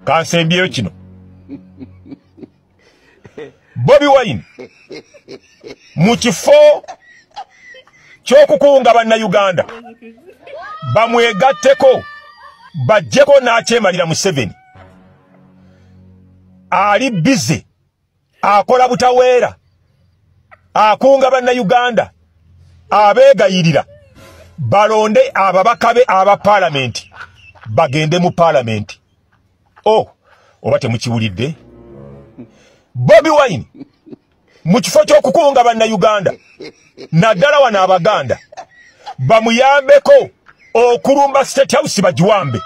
Kansembyeyo kino. Bobi Wine mu kifo ky'okukunga bannayuganda bamwegatteko bajjeko n'akyemalira Museveni. Ali bize akola butaweera akunga bannayuganda abeegayirira balonde ababaka be aba parliament bagende mu parliament. Oba temukiwulidde? Bobi Wine mu kifo ky'okukunga bannayuganda naddala wano abaganda bamuyambeko okulumba State House bagiwambe,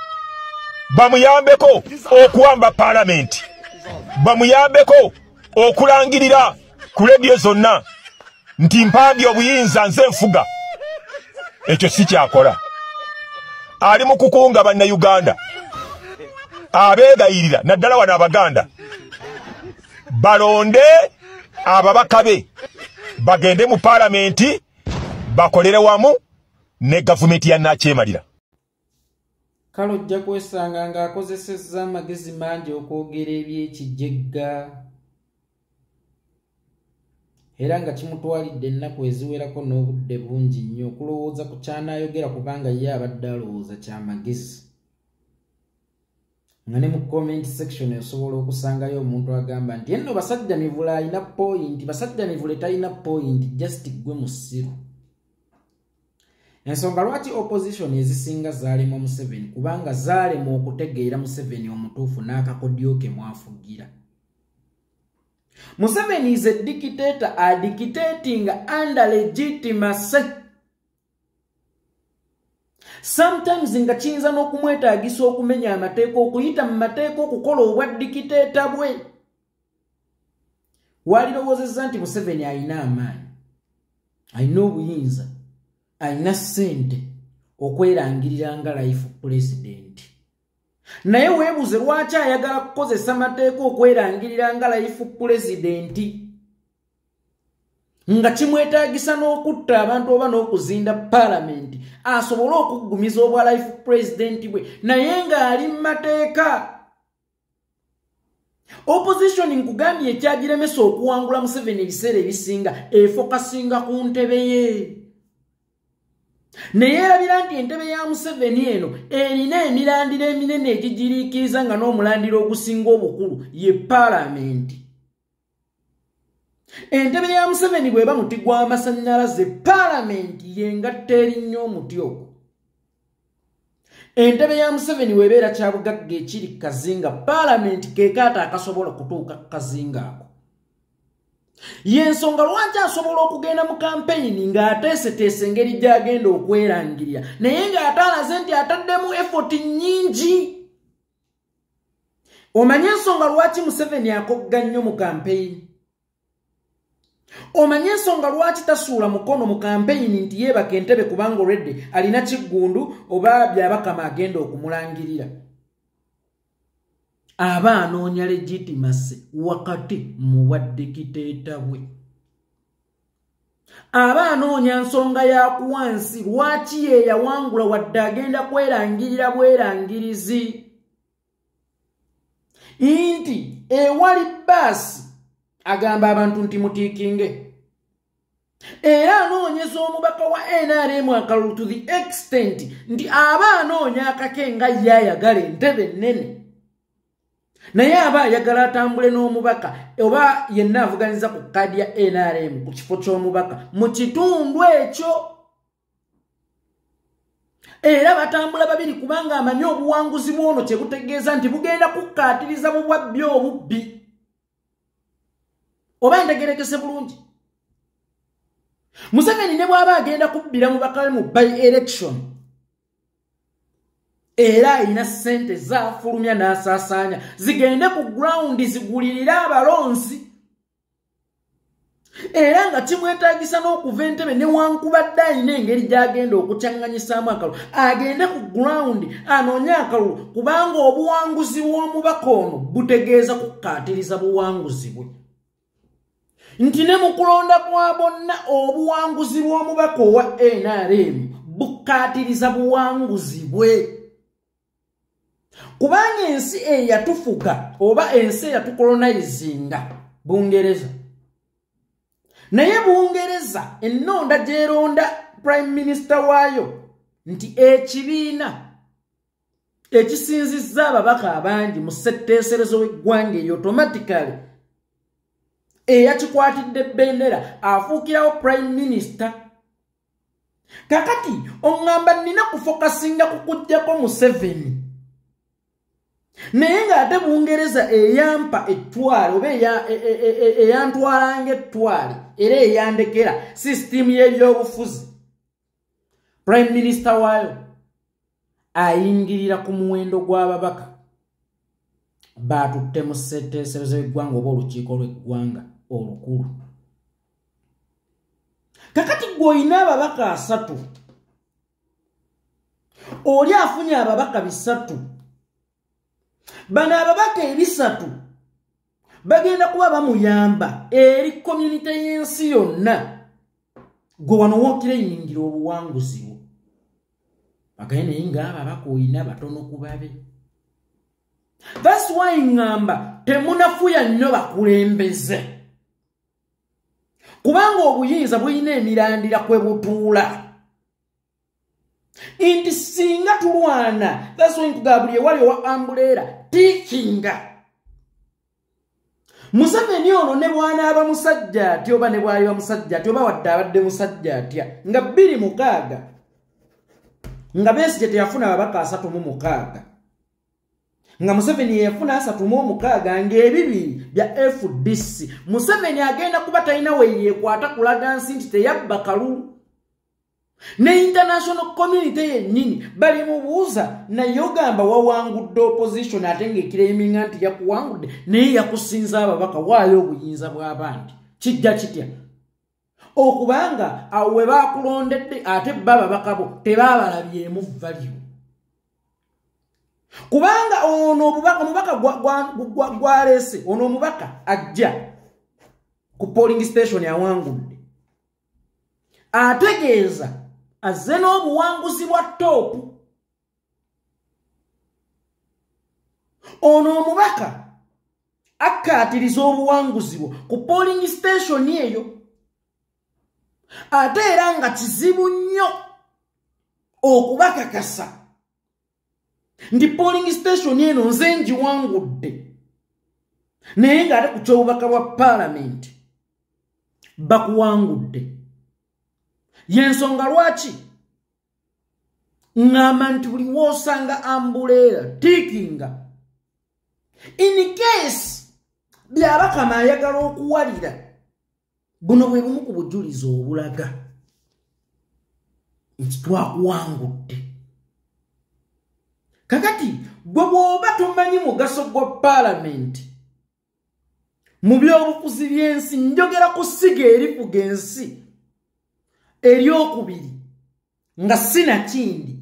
bamuyambeko okuwamba parliament, bamuyambeko okulangirira ku radio zonna nti mpambye obuyinza nze nfuga. Ekyo si kyakola. Ali mu kukunga bannayuganda abeegayirira naddala wano abaganda balonde ababaka be bagende mu parliament bakolere wamu ne government ya nakyemalira. Kale ojja kwesanga ng'akozesezza amagezi mangi okwogera eby'ekijjegga era nga kimutwalidde ennaku eziwerako n'obudde bungi nnyo okulowooza ku kyanaayogera kubanga ye abadde alowooza kyamagezi. Nga ne mu comment section osobola okusangayo omuntu agamba nti enno basajja mivula alina point, basajja mivule talina point, just gwe musiru. Ensonga lwaki opposition ezisinga zaalema Museveni kubanga zaalema okutegeera Museveni omutuufu n'akakodyo ke mwafugira. Museveni is a dictator, dictating under legitimacy. Sometimes nga kiyinza n'okumwetaagisa okumenya amateeka, okuyita mu mateeka okukola obwa dictator bwe. Walirowoozezza nti Museveni alina amaanyi, alina obuyinza, alina ssente okwerangirira nga life president. Naye weebuze lwaki ayagala kukozesa amateeka okwerangirira nga life president nga kimwetaagisa n'okutta abantu oba n'okuzinda parliament asobole okuggumiza obwa life president bwe naye ng'ali mu mateeka. Opposition nkugambye ekyagiremesa okuwangula Museveni ebiseera ebisinga efokasinga ku ntebe ye. Naye erabira nti entebe ya Museveni eno erina emirandiro eminene egigiriikiriza nga n'omulandiro ogusinga obukulu ye parliament. Entebe ya Museveni bw'eba muti gw'amasannyalaze parliament yengatta erinnya omuti ogwo. Entebe ya Museveni weebeera kyabugagga ekiri kazinga parliament keekaata akasobola kutuuka kazinga ako. Yensonga lwaki asobola okugenda mu campaign ng'ateeseteese engeri gy'agenda okwerangirira naye ng'ate alaze nti ataddemu effort nnyingi. Omanye ensonga lwaki Museveni akogga nnyo mu campaign? Omanye ensonga lwaki tasuula mukono mu campaign nti yeebaka entebe kubanga already alina kiggundu oba byabakama agenda okumulangirira? Aba anoonya legitimacy wakati mu bwa dictator bwe. Aba anoonya nsonga ya kuwansi lwaki ye yawangula wadde agenda kwerangirira bwerangirizi. Inti ewali baasi agamba abantu nti mutiikinge. Era anoonyeza omubaka wa NRM akalulu to the extent nti aba anoonya akakenga ye ayagala entebe nnene. Naye aba ayagala atambule n'omubaka oba yenna avuganiza ku kkaadi ya NRM ku kifo ky'omubaka mu kitundu ekyo. Era batambula babiri kubanga amanyi obuwanguzi bw'ono kye butegeeza nti bugenda kukkaatiriza mu bwabbi obubbi. Oba ntegerekese bulungi. Museveni ne bw'aba agenda kubbira mubaka mu by election era alina ssente zaafulumya n'asaasaanya zigende ku ground zigulirira abalonzi. Era nga kimwetaagisa n'okuva entebe newankubadde alina engeri gy'agenda okucyaŋŋanyisaamu akalulu agende ku ground anoonye akalulu kubanga obuwanguzi bw'omubaka ono butegeeza kukkaatiriza buwanguzi bwe. Nti ne mu kulonda kwa bonna obuwanguzi bw'omubaka owa NRM bukkaatiriza buwanguzi bwe. kubanga ensi eyatufuga oba ensi eyatukolonizinga Bungereza. Naye Bungereza ennonda gyeronda Prime Minister waayo nti ekibiina ekisinzizza ababaka abangi mu ssetteeserezo w'eggwanga eyo automatically eyakikwatidde bendera afuukirawo Prime Minister. Kakati oŋŋamba nnina kufokasinga ku kuggyako Museveni. Naye ng'ate Bungereza eyampa ettwale oba eyantwalanga ettwale era eyandekera sisitimu y'ebyobufuzi. Prime Minister waayo ayingirira ku muwendo gw'ababaka baatutte mu ssetteeserezo y'eggwanga oba olukiiko lw'eggwanga olukulu. Kakati gw'olina ababaka 3 oli afunye ababaka 3. Bano ababaka 3 bagenda kuba bamuyamba eri community y'ensi yonna gwe wano wookira ennyingira obuwanguzi bwo. Bagenda naye ng'ababaka olina batono ku babe. That's why ngamba temunafuya nnyo bakulembeze. Kubanga obuyinza bulina emirandira kwe butuula. Inti singa tulwana, that's why nkugabuli ewali wa ambulera tikinga. Museveni ono ne bw'anaaba musajja atya oba ne bw'aliba musajja atya oba wadde abadde musajja atya nga 26 nga Besigye teyafuna ababaka 36 nga Museveni yafuna 36 ng'ebibiri bya FDC. Museveni agenda kuba talina we yeekwata kulaga nsi nti teyabba kalulu. Ne international community yennyini bali mubuuza naye ogamba wawangudde opposition ate ng'ekiraiminga nti yakuwangudde naye yakusinza ababaka waayo obuyinza bw'abandi. Kijja kitya? Okubanga awo we baakulondedde ate bababaka bo tebaabalabyemu value. Kubanga ono omubaka gwaleese ono omubaka ajja ku polling station awangudde ategeeza azze n'obuwanguzi bwa toopu. Ono omubaka akkaatiriza obuwanguzi bwo ku polling station eyo ate era nga kizibu nnyo okubakakasa ndi polling station eno nze ngiwangudde naye ng'ate ku ky'obubaka bwa Parliament bakuwangudde. Yensonga lwaki ngamba nti buli woosanga ambulera tikinga in case byabakama ayagala okuwalira buno bwe bumu ku bujulizi obulaga nti twakuwangudde. Kakati gwe bw'oba tomanyi mugaso gwa Parliament mu by'obufuzi by'ensi, njogera ku ssiga erifuga ensi eryokubiri nga sinakindi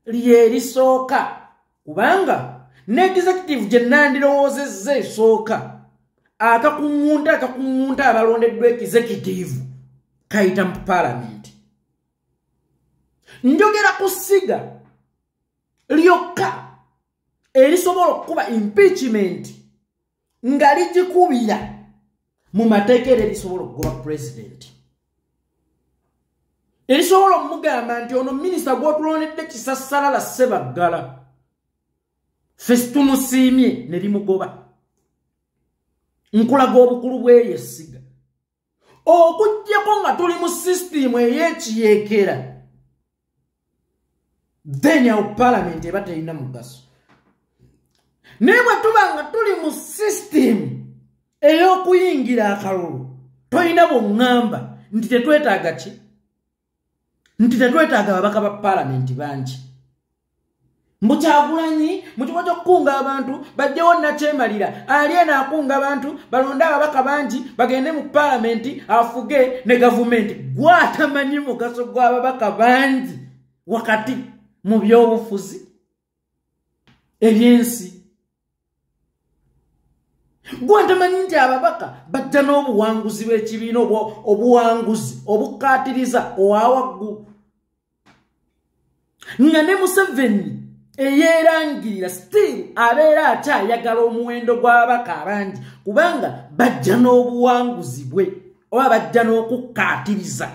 lye erisooka, kubanga ne executive gye nandirowoozezza esooka akakuŋŋunta abalondeddwa executive kayita mu Parliament. Njogera ku ssiga lyokka erisobola okukuba impeachment nga ligikubira mu mateeka era erisobola okugoba president. Erisobola omugamba nti ono minisita gw'otulondedde Kisassalala Ssebaggala ffe tumusiimye ne limugoba. Nkulaga obukulu bw'eyesiga okuggyako nga tuli mu sisitimu ey'ekiyeekera, then awo Parliament eba terina mugaso. Naye bwe tuba nga tuli mu sisitimu ey'okuyingira akalulu tolina bw'oŋŋamba nti tetwetaaga ki? Nti tetwetaaga ababaka ba Parliament bangi. Mbu Kyagulanyi mu kigo ky'okukunga abantu bajjewo Nakyemalira ali enaakunga abantu balonde ababaka bangi bagende mu Parliament afuge ne gavumenti. Gwatamanyi mugaso gw'ababaka bangi wakati mu by'obufuzi ebyensi. Gwatamanyi nti ababaka bajja n'obuwanguzi bw'ekibiina obuwanguzi obukkaatiriza owawaggulu nga ne Museveni eyerangirira still abeera akyayagala omuwendo gw'ababaka abangi kubanga bajja n'obuwanguzi bwe oba bajja n'okukkaatiriza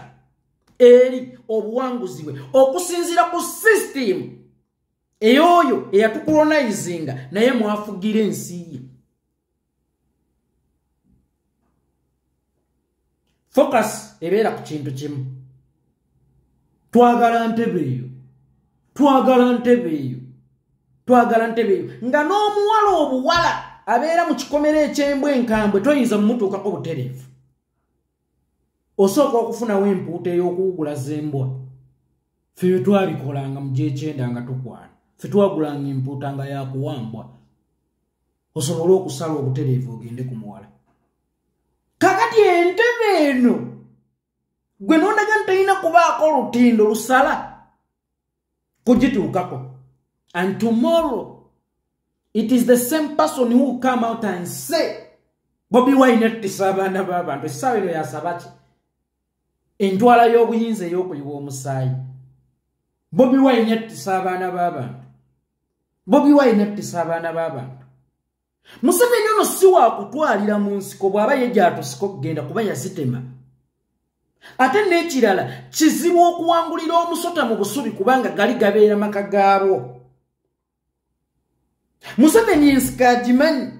eri obuwanguzi bwe okusinziira ku system eyoyo eyatukolonizinga naye mwafugira ensi ye. Focus ebeera ku kintu kimu. Twagala ntebe eyo. Twagala ntebe eyo. Twagala ntebe eyo. Nga n'omuwala obuwala abeera mu kikomere eky'embwa enkambwe toyinza mumutuukako butereevu. Osooka okufunawo empuuta ey'okuwugula z'embwa. Ffe twalikolanga mu gy'ekyenda nga tukwana. Ffe twagulanga empuuta nga yakuwambwa. Osobole okusala obutereevu ogende ku muwala. Kakati entebe eno gwe n'ondaga ntalina kubaako olutindo lusala kugituukako. And tomorrow it is the same person who will come out and say Bobi Wine attisa abaana b'abantu essaawa eno yasaba ki? Entwala y'obuyinza ey'okuyiwa omusaayi. Bobi Wine attisa abaana b'abantu. Bobi Wine attisa abaana b'abantu. Museveni ono si wa kutwalira mu nsiko bw'aba yejja atusiko kugenda kuba yazitema. Ate n'ekirala kizibu okuwangulira omusota mu busubi kubanga gali gabeera maka gaabo. Museveni ensiko agimanyi.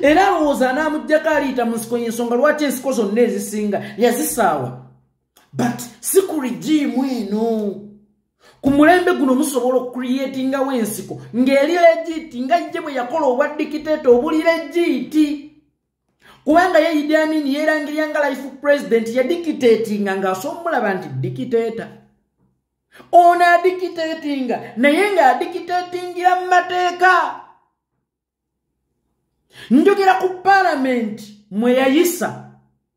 Era alowooza anaamuggyako aliyita mu nsiko y'ensonga lwaki ensiko zonna ezisinga yazisaawa. But si ku rigimu eno. Ku mulembe guno musobola okucreatingawo ensiko ng'eri legiti nga ye bwe yakola obwa dikiteeta obuli legiti. Kubanga ye Idi Amin yeerangirira nga life president ya dikiteetinga ng'asoomulaba nti dikiteeta. Ono adikiteetinga naye ng'adikiteetingira mu mateeka. Njogera ku parliament mwe yayisa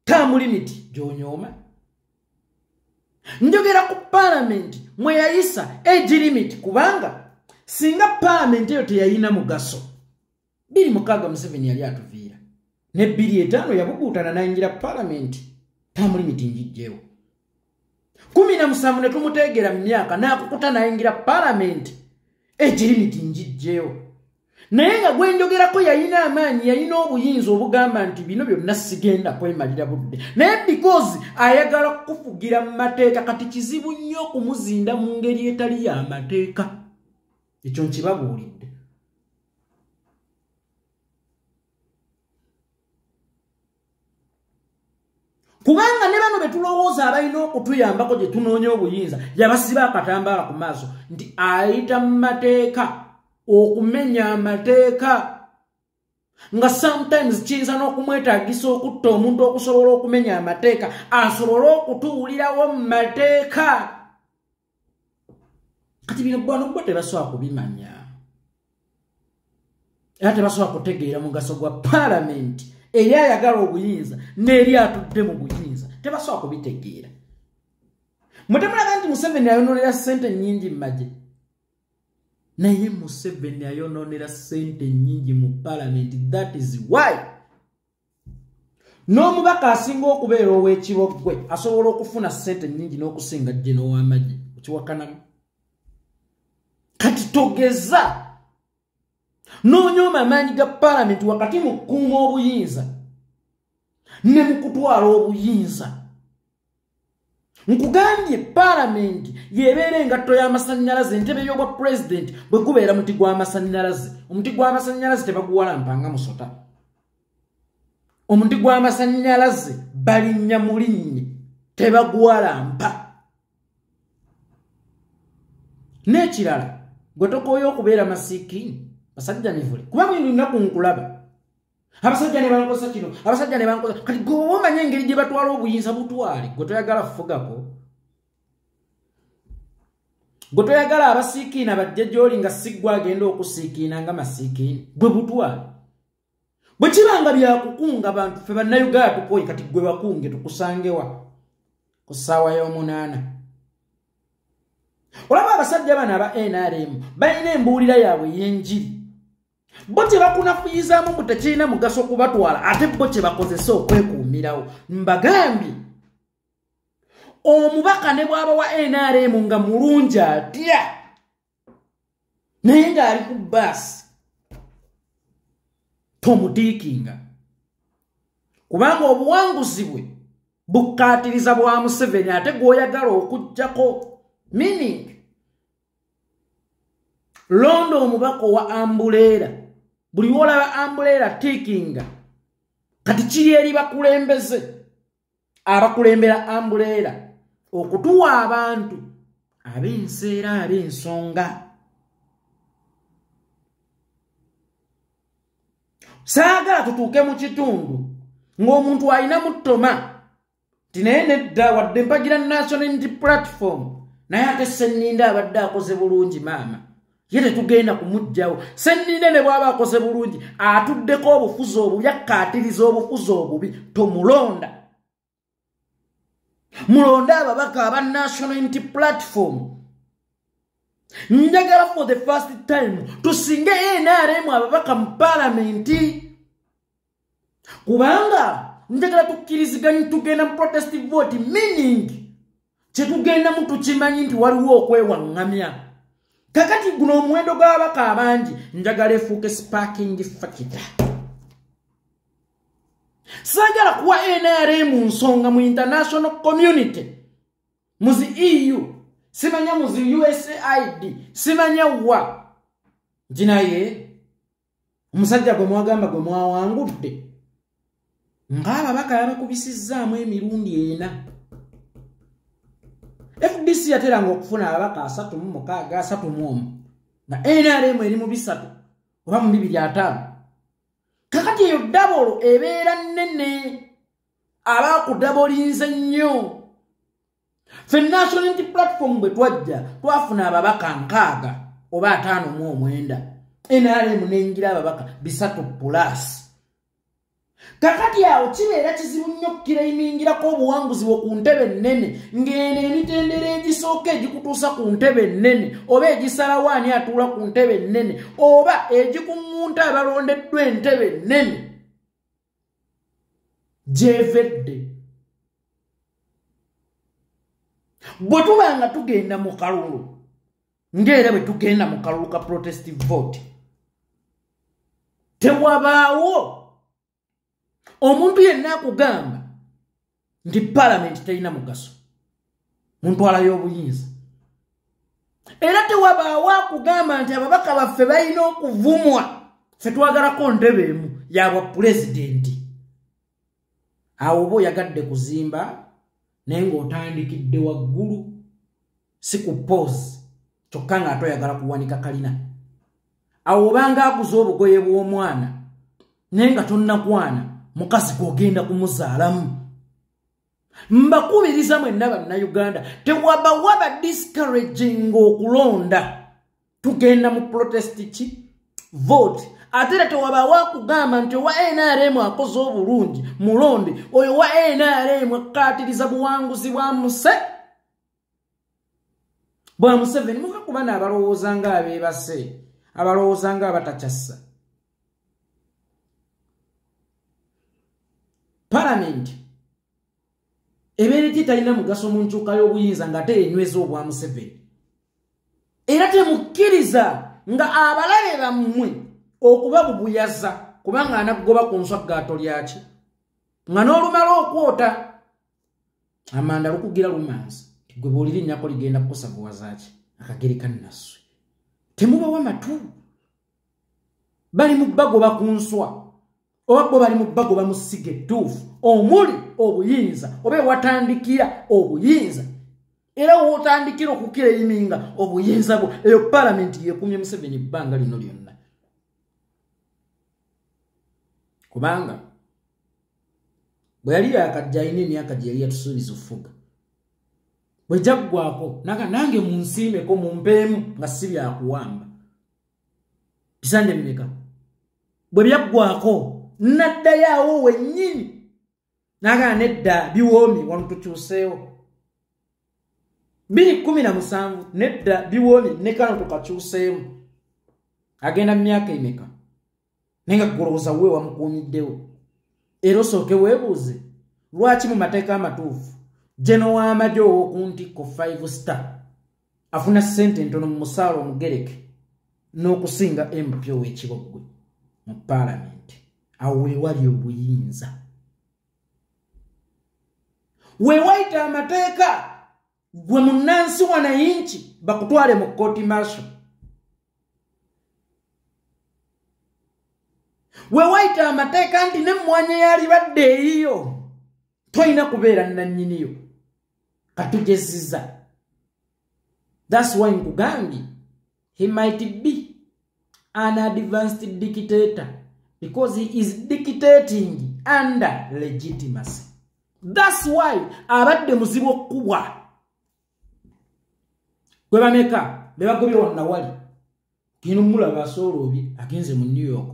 term limit gy'onyooma. Njogera ku parliament mwe yayisa age limit kubanga singa parliament eyo teyayina mugaso 26 Museveni yali atuviira ne 25 yabuguutana n'ayingira parliament term limit njijjeewo 17 ne tumuteegera mu myaka n'akukuta n'ayingira parliament age limit njijjeewo naye nga gwenjogerako yayina amaanyi yayina obuyinza obugamba nti bino byonna sigenda kwemalira budde naye because ayagala kufugira mu mateeka kati kizibu nnyo okumuzinda mu ngeri etali y'amateeka. Ekyo nkibabuulidde. Kubanga ne bano betulowooza abalina okutuyambako gye tunoonya obuyinza yabasiba akatambaala ku maaso nti ayita mu mateeka okumenya amateeka nga sometimes kiyinza n'okumwetaagisa okutta omuntu okusobola okumenya amateeka asobole okutuulirawo mu mateeka. Kati bino bano bo tebasobola kubimanya era tebasobola kutegeera mugaso gwa parliament eri ayagala obuyinza n'eri atudde mu buyinza tebasobola kubitegeera. Mutemulaga nti Museveni ayonoonera ssente nnyingi mu magye. Naye Museveni ayonoonera ssente nnyingi mu parliament. That is why n'omubaka asinga okubeera ow'ekiboggwe asobola okufuna ssente nnyingi n'okusinga jjeno w'amagye okiwakanamu. Kati togeza n'onyooma amaanyi ga parliament wakati mu kukuuma obuyinza ne mu kutwala obuyinza. Nkugambye parliament yebeera engatto y'amasannyalaze entebe y'obwa president bwe gubeera muti gw'amasannyalaze. Omuti gw'amasannyalaze tebaguwalampanga musota. Omuti gw'amasannyalaze balinnya mulinnyi tebaguwalampa. N'ekirala gwe tokooya okubeera masiikini basajja mivule kuba mwini lunaku nkulaba abasajja ne bankosa kino abasajja ne bankosa kati gwe omanya engeri gye batwala obuyinza butwale gwe toyagala kufugako. Gwe toyagala abasiikiina bajja gy'oli nga siggwa agenda okusiikiina nga masiikiini gwe butwale. Bwe kibanga byakukunga abantu ffe bannayuganda tukooye kati gwe bakunge tukusangewa ku ssaawa y'omunaana. Olaba abasajja bano aba NRM balina embuulira yaabwe y'enjiri. Bo tebakunafuyizaamu mbu tekirina mugaso kubatwala ate bo kye bakozesa okwekuumirawo. Mbagambye omubaka ne bw'aba wa NRM nga mulungi atya naye ng'ali ku bbaasi tomutiikinga kubanga obuwanguzi bwe bukkaatiriza bwa Museveni ate gw'oyagala okuggyako meaning londa omubaka wa Ambuleera buli wolaba Ambuleera tiikinga kati kiri eri bakulembeze abakulembera Ambuleera okutuwa abantu ab'enseera ab'ensonga saagala tutuuke mu kitundu ng'omuntu alina mutoma tinaye nedda wadde mpagira National Unity Platform naye ate Ssenninda abadde akoze bulungi maama ye tetugenda kumugjawo Ssenninda ne bw'aba akoze bulungi atuddeko obufuzi obubi akkaatiriza obufuzi obubi tomulonda mulonda ababaka aba National Unity Platform njagala for the first time tusinge NRM ababaka mu parliamenti kubanga njagala tukkiriziganya tugenda mu protest vote meaning kyetugenda mu tukimanyi nti waliwo okwewaŋŋamya kakati guno omuwendo gw'ababaka abangi njagala efuuke sparking factor saagala kuwa NRM nsonga mu international community muzi EU simanya muzi USAID simanya wa jinaye omusajja gwe mwagamba gwe mwawangudde ng'ababaka yabakubisizzaamu emirundi ena FDC yateranga okufuna ababaka 36 31 nga NRM eri mu 3 oba mu 25 kakati eyo dabolo ebeera nnene abaakudabolinze nnyo ffe National Unity Platform bwe twajja twafuna ababaka 6 oba 59 NRM n'engira ababaka 3+ kakati awo kibeera kizibu nnyo okukirayimingirako obuwanguzi bwo ku ntebe ennene ng'eno emitendera egisooka egikutuusa ku ntebe ennene oba egisalawo ani atuula ku ntebe ennene oba egikuŋŋunta abalondeddwa entebe ennene gyevedde bwe tuba nga tugenda mu kalulu ng'era bwe tugenda mu kalulu ka protest vote tewabaawo omuntu yenna akugamba nti parliament terina mugaso mu ntwala y'obuyinza era tewabaawo akugamba nti ababaka baffe balina okuvumwa ffe twagalako ntebe emu yabwa pulezidenti awo oba oyagadde kuzimba naye ng'otandikidde waggulu si ku pose kyokka ng'ate oyagala kuwanika kalina awo obanga aguza obugoye bw'omwana naye nga tonnakwana mukazi gw'ogenda kumuzaalamu mbakubiriza mwenna bannayuganda tewaba discouraging okulonda tugenda mu protest ki vote ate era tewabaawo akugamba nti owa NRM akoze obulungi mulonde oyo wa NRM akkaatiriza buwanguzi bwa Museveni mukakuba n'abalowooza ng'abeebase abalowooza ng'abatakyassa Parliament ebeera talina mugaso mu nkyuka y'obuyinza ng'ate enyweza obwa Museveni era temukkiriza nga abalabe bammwe okubabubuyaza kubanga anagoba ku nswagaato lyaki nga n'olumala okwota amanda lukugira lumanzi gwe bw'oliri nnyako ligenda kukosa buwazaaki akagere kannasswe temubawa matu bali mu bagoba ku nswa oba bo bali mu bagoba mu ssiga ettuufu omuli obuyinza oba ewatandikira obuyinza era wotandikira okukirayiminga obuyinza bwo eyo parliament yekumye Museveni ebbanga lino lyonna kubanga bwe yali yakajja alina emyaka gye yali yatusuubiza okufuga bwe jaggwako nange munsiimeko mumpeemu nga si byakuwamba bisande bimeka bwe byaggwako naddayo awo wennyini nagaa nedda biwoomi wano tukyuseewo 2017 nedda biwoomi ne kano tukakyuseemu agenda mu myaka emeka naye nga golowooza we wamukuumiddewo era osooke weebuuze lwaki mu mateeka amatuufu jeno w'amagye ow'oku ntikko 5 star afuna ssente ntono mu musaala omugereke n'okusinga MP w'ekibogwe mu parliament awo wewali obuyinza wewaita amateeka gwe munnansi wanayinki bakutwale mu kkooti marshal wewaita amateeka nti n'emmwanya yali badde eriyo toyina kubeera nannyiniyo katugezizza. That's why nkugambye he might be an advanced dictator because he is dictating under legitimacy. That's why abadde muzibu okubwa gwe bameka bebagobye wonna wali gino mulaba asoolobye agenze mu New York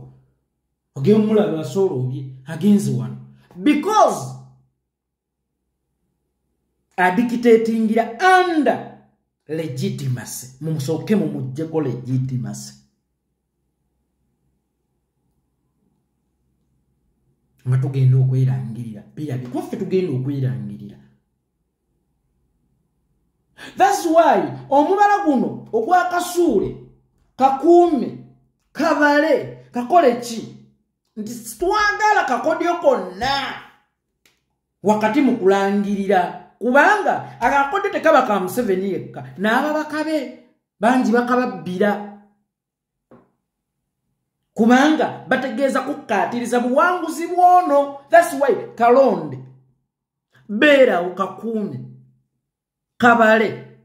ogeye mulaba asoolobye agenze wano because dictatingira under legitimacy mumusoke mumujjeko legitimacy nga tugenda okwirangirira bira bikofe tugenda okwirangirira. That's why omubala guno ogwa Kasuule Kakuume Kabale kakole ki nti twagala kakodyo konna wakati mu kulangirira kubanga akakodyo tekaba ka Museveni yekka n'ababakabe bangi bakababbira kubanga bategeeza kukkaatiriza buwanguzi bwono. That's why Kalonde beera Kakuume Kabale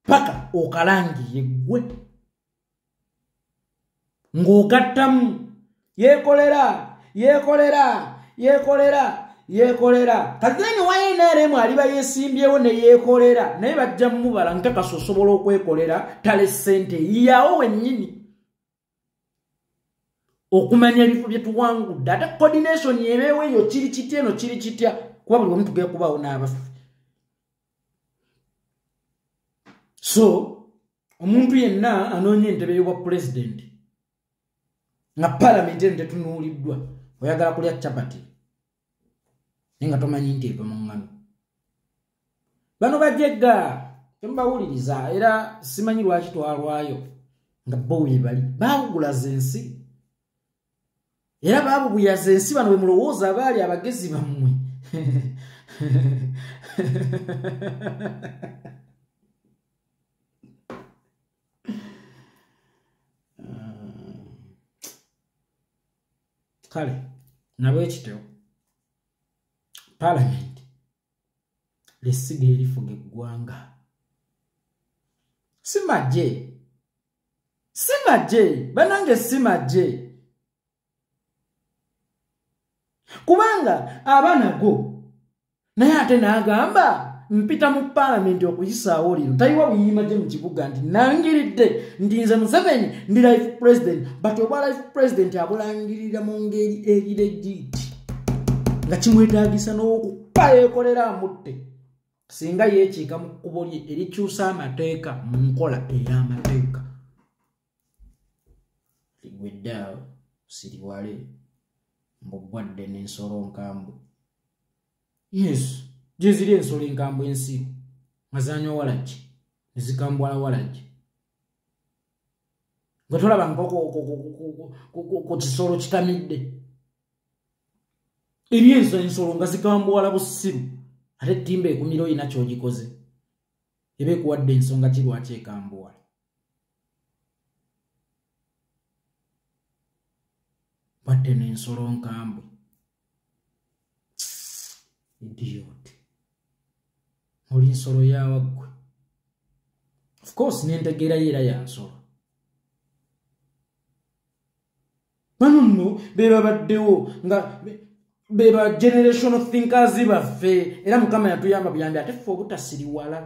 paka okalangiye gwe ng'ogattamu yekolera kageni wa NRM aliba yesimbyewo ne yekolera naye bajja mubala nkakaso osobola okwekolera tale sente yawo wennyini okumanya ebifo bye tuwangudde ate coordination yemewe eyo kiri kitya eno kiri kitya kuba buli omuntu tugenda kubaawo n'abafu. So omuntu yenna anoonya entebe y'obwa president nga parliament eno tetunuuliddwa oyagala kulya chapati nga tomanyi nti eva mu ngano bano bajegga tembawuliriza era simanyi lwaki twalwayo nga bo webali baabugulaza ensi era baabubuyaza ensi bano bwe mulowooza abaali abagezi bammwe kale nabwe kityo parliament lesiga erifuga eggwanga simaje banange simaje kubanga abanago naye ate n'agamba mpita mu parliament okuyisaawo lino tayiwa bunyima gye mu kibuga nti nangiridde ndi nze Museveni ndi life president but oba life president abulangirira mu ngeri eri legit nga kimwetaagisa n'okupa yeekolera amutte singa yeekiika mu kkubo lye erikyusa amateeka mu nkola ey'amateeka ligweddaawo siriwale mbugwadde n'ensolo nkambwe. Yes jeziri ensolo enkambwe ensi mazanywa walaki nezikambwala walaki gwe tolaba ku kisolo kitamidde eri ensolo nga zikambwala busiru ate timba ekumira oyina kyogikoze eba ekuwadde ensonga kirwaki ekambwala. Badde n'ensolo nkambwe idiot oli nsolo yawaggwe of course nentegeera yeera ya nsolo bano nno bebabaddewo nga beba generational thinkers baffe era Mukama yatuyamba buyambi ate ffe obutasiriwala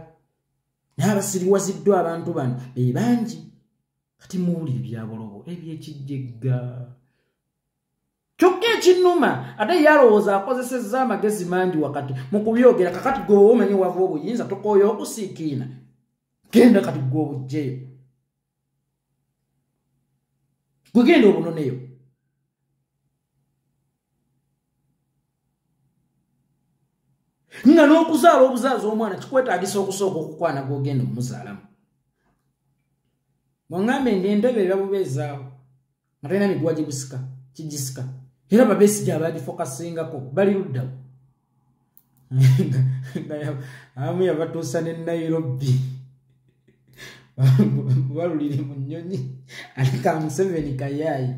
n'abasiriwaziddwa abantu bano be bangi kati muwulire byabolobo ebyekijjegga kyokka ekinnuma ate yalowooza akozesezza amagezi mangi wakati mu kubyogera kakati gwe omanyi wava obuyinza tokooya okusiikiina genda kati gwe obujjeyo gwe genda obunoneyo nga n'okuzaala obuzaaza omwana kikwetaagisa okusooka okukwana gw'ogenda omumuzaalamu Mwangambe ndi entebe babubezaawo. Matena migwa gibusika, kigisika. Era Besigye abadi focusingako bali luddawo. Amu yabatuusa ne Nairobi. Waluliri mu nnyonyi. Alika Museveni kayaayi.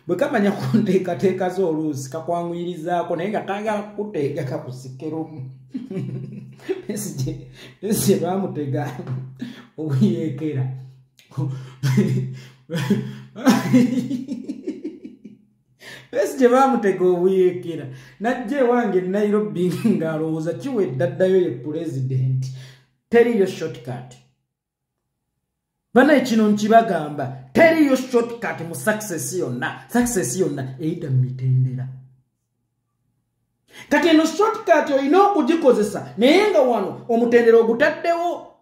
Bwe kamanya kunteekateeka z'oluusi kakwanguyirizaako naye nga tayagala kukuteega kakusikiramu. Besigye baamutega obuyeekera. Besigye baamutega obuyeekera. Najja ewange Nairobi ng'alowooza kiwedde addayo ye pulezidenti. Teriyo shortcut. Bana ekino nkibagamba. Teriyo shortcut mu success yonna. Success yonna eyita mu mitendera. Kati eno shortcut olina okugikozesa naye nga wano omutendera ogutaddewo.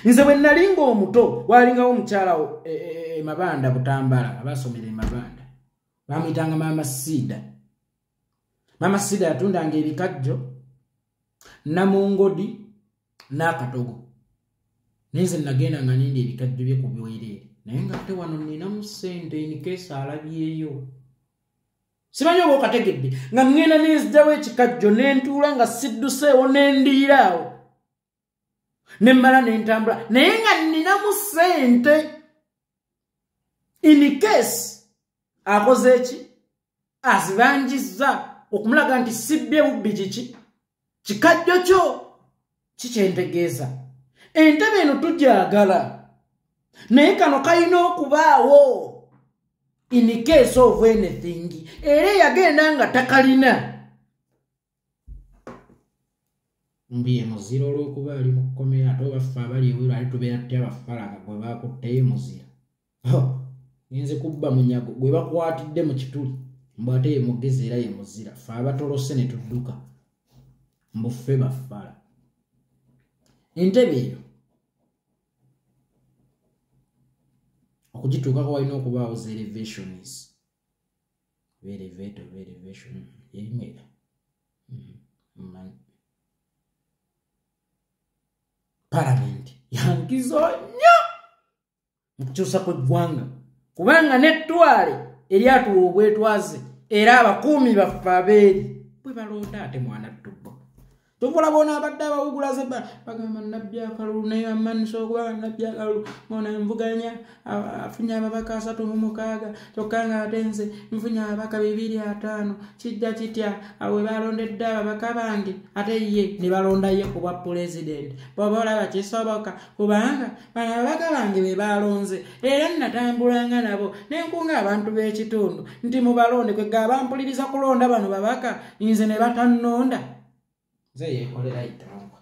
Nze bwe nalinga omuto walingawo omukyala Mabanda Butambala abasomera e Mabanda. Bamuyitanga Mama Sida. Mama Sida yatundanga ebikajjo, namungodi, n'akatogo. Nze nagenda nga nindi ebikajjo bye ku bwereere. Naye nga ate wano ninamu ssente in case alabyeyo. Simanyi oba okategedde nga ngenda nezigyawo ekikajjo n'entuula nga sidduseewo n'endiiraawo. Nemmala n'entambula naye nga ninamu ssente. In case akoze eki azibanjizza okumulaga nti sibbye bubbi kiki kikajjo kyo kikyentegeeza. Entebe eno tugyagala naye kano kalina okubaawo in case of anything. Era yagenda nga takalina. Mbiye muzira olw'okuba ali mu kkomera ate obaffe abali ewiro ali tubeera tutya bafalaga gwe baakutteyo muzira. Nze kubba munyago gwe bakwatidde mu kituli mbu ate ye mugezi era ye muzira. Ffe abatolose ne tudduka mbu ffe baffala. Entebe eyo okugituukako walina okubaawo ze elevations. Elevation erimera. Parliament yankizo nnyo mu kukyusa kw'eggwanga. Kubanga n'ettwale eryatuwa obwetwaze era abakuumi baffe abeeri bwe balonda ate mwana tubbo. Tuvola bona abadde abawugula zebba bagamba Nabbi akalulu naye amanyiso okuba Nabbi akalulu mona mvuganya afunye ababaka 36 kyokka nga ate nze nfunye ababaka 205 kijja kitya awe balondedde ababaka bange ate ye ne balonda ye kuba pulezidenti. Bw'oba olaba kisoboka kubanga bano ababaka bange be balonze era natambulanga nabo nenkunga abantu b'ekitundu nti mubalonde kwe gabampuliriza kulonda bano babaka nze ne batannonda. Ze yekolera itangwa.